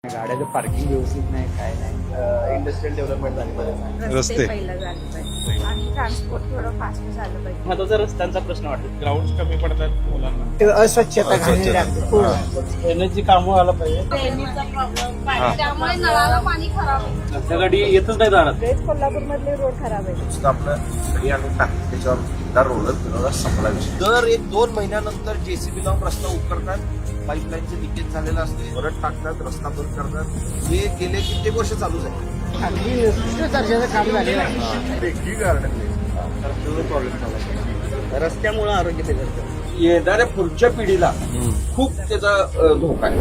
गाड्याचं parking व्यवस्थित नाही, काय नाही. इंडस्ट्रियल डेव्हलपमेंट झाली पाहिजे, रस्ते पहिलं झालं पाहिजे आणि ट्रान्सपोर्ट थोडं फास्ट झालं पाहिजे. महत्वाचा रस्त्यांचा प्रश्न वाटतो. ग्राउंड कमी पडतात मुलांना. अस्वच्छता ड्रेनेजची कामं व्हायला पाहिजे. ड्रेनेजचा प्रॉब्लेम त्यामुळे नळाला पाणी खराब आहे. रस्त्या गाडी येतच नाही दारात. कोल्हापूर मधले रोड खराब आहे. दर 1-2 महिन्यानंतर जेसीबी लावून रस्ता उकरतात, पाईपलाईनचं लिकेज झालेलं असते, परत टाकतात, रस्ता बंद करतात. हे गेले कित्येक वर्ष चालूच आहे. अगदी उत्कृष्ट दर्जाचं काम झालेलं आहे. रस्त्यामुळे आरोग्य बिघडतं. येणाऱ्या पुढच्या पिढीला खूप त्याचा धोका आहे.